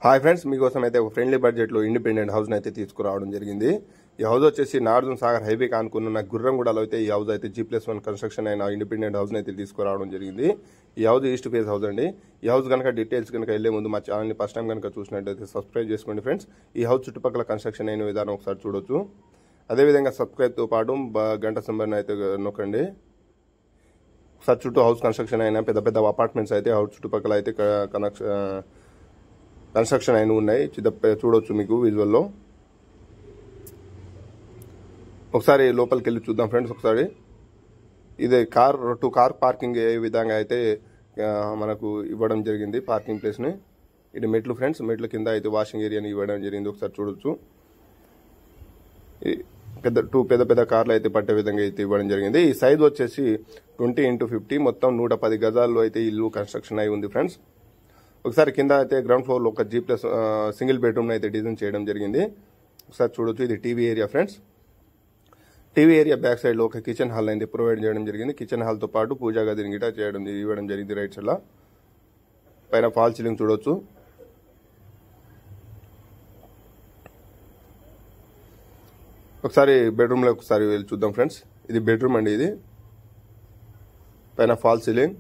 Hi friends, మీకోసం అయితే ఒక ఫ్రెండ్లీ బడ్జెట్లో ఇండిపెండెంట్ హౌస్ని అయితే తీసుకురావడం జరిగింది. ఈ హౌస్ వచ్చేసి నాగార్జున సాగర్ హైవే కానుకున్న గుర్రంగూడలో అయితే ఈ హౌస్ అయితే G+1 కన్స్ట్రక్షన్ అయిన ఇండిపెండెంట్ హౌస్ని అయితే తీసుకురావడం జరిగింది. ఈ హౌస్ ఈస్ట్ ఫేస్ హౌస్ అండి. ఈ హౌస్ కనుక డీటెయిల్స్ కనుక వెళ్లే ముందు మా ఛానల్ని ఫస్ట్ టైం కనుక చూసినట్టయితే సబ్స్క్రైబ్ చేసుకోండి ఫ్రెండ్స్. ఈ హౌస్ చుట్టుపక్కల కన్స్ట్రక్షన్ అయిన విధానం ఒకసారి చూడొచ్చు. అదేవిధంగా సబ్స్క్రైబ్తో పాటు గంట సింబల్ని అయితే నొక్కండి. ఒకసారి చుట్టూ హౌస్ కన్స్ట్రక్షన్ అయిన పెద్ద పెద్ద అపార్ట్మెంట్స్ అయితే హౌస్ చుట్టుపక్కల అయితే కన్స్ట్రక్షన్ అయిన ఉన్నాయి. చూడొచ్చు మీకు విజువల్లో. ఒకసారి లోపలికి వెళ్ళి చూద్దాం ఫ్రెండ్స్. ఒకసారి ఇది కార్ పార్కింగ్ ఏ విధంగా అయితే మనకు ఇవ్వడం జరిగింది పార్కింగ్ ప్లేస్ని. ఇది మెట్లు ఫ్రెండ్స్, మెట్ల కింద అయితే వాషింగ్ ఏరియాని ఇవ్వడం జరిగింది. ఒకసారి చూడొచ్చు. పెద్ద పెద్ద కార్లు అయితే పట్టే విధంగా అయితే ఇవ్వడం జరిగింది. ఈ సైజ్ వచ్చేసి 20x50, మొత్తం 110 గజాల్లో అయితే ఇల్లు కన్స్ట్రక్షన్ అయి ఉంది ఫ్రెండ్స్. ఒకసారి కింద అయితే గ్రౌండ్ ఫ్లోర్లో ఒక G+ సింగిల్ బెడ్రూమ్ అయితే డిజైన్ చేయడం జరిగింది. ఒకసారి చూడొచ్చు. ఇది TV area friends. TV area back side లో ఒక కిచెన్ హాల్ అయితే ప్రొవైడ్ చేయడం జరిగింది. కిచెన్ హాల్ తో పాటు పూజా గదిని గిటా ఇవ్వడం జరిగింది. రైట్ సైడ్ లో పైన ఫాల్ సీలింగ్ చూడొచ్చు. ఒకసారి బెడ్రూమ్ లో ఒకసారి వెళ్ళి చూద్దాం ఫ్రెండ్స్. ఇది బెడ్రూమ్ అండి. ఇది పైన ఫాల్ సీలింగ్.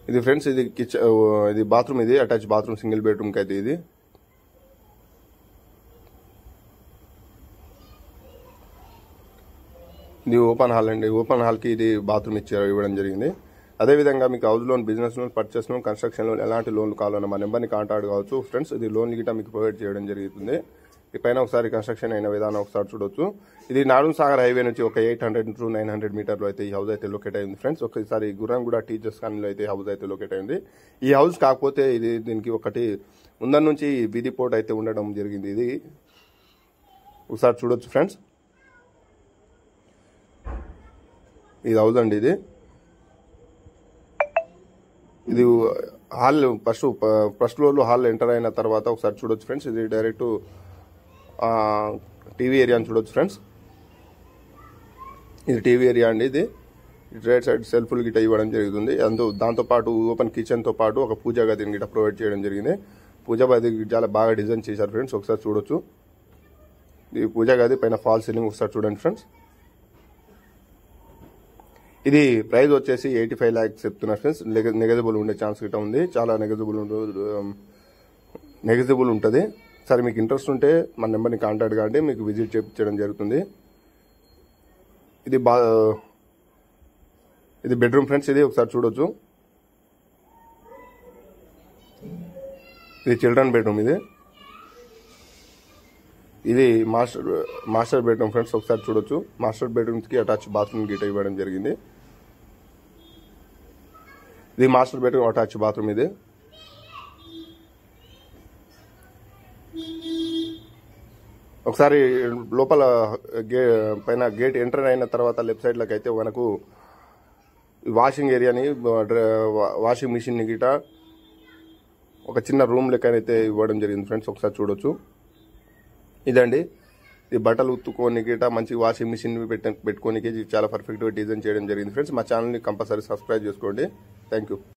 ఇది ఫ్రెండ్స్, ఇది కిచెన్, ఇది బాత్రూమ్. ఇది అటాచ్ బాత్రూమ్ సింగిల్ బెడ్రూమ్ కి అయితే ఇది ఓపెన్ హాల్ అండి. ఓపెన్ హాల్ కి ఇది బాత్రూమ్ ఇవ్వడం జరిగింది. అదేవిధంగా మీకు house loan, business loan, purchase loan, construction loan ఎలాంటి లోన్లు కావాలన్నా మా నెంబర్ని కాంటాక్ట్ కావచ్చు ఫ్రెండ్స్. ఇది లోన్ గిటా మీకు ప్రొవైడ్ చేయడం జరుగుతుంది. ఈ పైన ఒకసారి కన్స్ట్రక్షన్ అయిన విధానం ఒకసారి చూడొచ్చు. ఇది నాగార్జున సాగర్ హైవే నుంచి ఒక 800 to 900 మీటర్లు అయితే ఈ హౌస్ అయితే లొకేట్ అయింది ఫ్రెండ్స్. ఒకసారి గుర్రంగూడ టీచర్స్ కాలనీలో అయితే హౌస్ అయితే లొకేట్ అయింది. ఈ హౌస్ కాకపోతే దీనికి ఒకటి ముందర నుంచి వీధి పోర్ట్ అయితే ఉండడం జరిగింది. ఇది ఒకసారి చూడొచ్చు ఫ్రెండ్స్. ఇది హౌస్ అండి. ఇది హాల్ ఫస్ట్ ఫ్లోర్ లో హాల్ ఎంటర్ అయిన తర్వాత ఒకసారి చూడొచ్చు ఫ్రెండ్స్. ఇది డైరెక్ట్ టీవీ ఏరియా అని చూడొచ్చు ఫ్రెండ్స్. ఇది టీవీ ఏరియా అండి. ఇది రైట్ సైడ్ సెల్ఫ్లు గిట్ట ఇవ్వడం జరుగుతుంది. దాంతో పాటు ఓపెన్ కిచెన్ తో పాటు ఒక పూజా గదిని గిట్ట ప్రొవైడ్ చేయడం జరిగింది. పూజా గది చాలా బాగా డిజైన్ చేశారు ఫ్రెండ్స్. ఒకసారి చూడొచ్చు. ఈ పూజా గది పైన ఫాల్ సీలింగ్ ఒకసారి చూడండి ఫ్రెండ్స్. ఇది ప్రైస్ వచ్చేసి 85 lakhs చెప్తున్నారు ఫ్రెండ్స్. నెగజిబుల్ ఉండే ఛాన్స్ గిట్ట ఉంది. చాలా నెగజిబుల్ ఉంటుంది. సరే, మీకు ఇంట్రెస్ట్ ఉంటే మన నెంబర్ని కాంటాక్ట్ కాండి, మీకు విజిట్ చేయించడం జరుగుతుంది. ఇది బెడ్రూమ్ ఫ్రెండ్స్. ఇది ఒకసారి చూడొచ్చు. ఇది చిల్డ్రన్ బెడ్రూమ్. ఇది మాస్టర్ బెడ్రూమ్ ఫ్రెండ్స్. ఒకసారి చూడొచ్చు. మాస్టర్ బెడ్రూమ్స్ కి అటాచ్ బాత్రూమ్ గిట్ట ఇవ్వడం జరిగింది. ఇది మాస్టర్ బెడ్రూమ్ అటాచ్ బాత్రూమ్. ఇది ఒకసారి లోపల పైన గేట్ ఎంటర్ అయిన తర్వాత లెఫ్ట్ సైడ్ లోకి అయితే మనకు వాషింగ్ ఏరియాని, వాషింగ్ మిషన్ గిట ఒక చిన్న రూమ్ లెక్క అయితే ఇవ్వడం జరిగింది ఫ్రెండ్స్. ఒకసారి చూడొచ్చు. ఇదండి, ఈ బట్టలు ఉత్తుకోని గిట మంచి వాషింగ్ మిషన్ పెట్టుకోనికి చాలా పర్ఫెక్ట్గా డిజైన్ చేయడం జరిగింది ఫ్రెండ్స్. మా ఛానల్ని కంపల్సరీ సబ్స్క్రైబ్ చేసుకోండి. Thank you.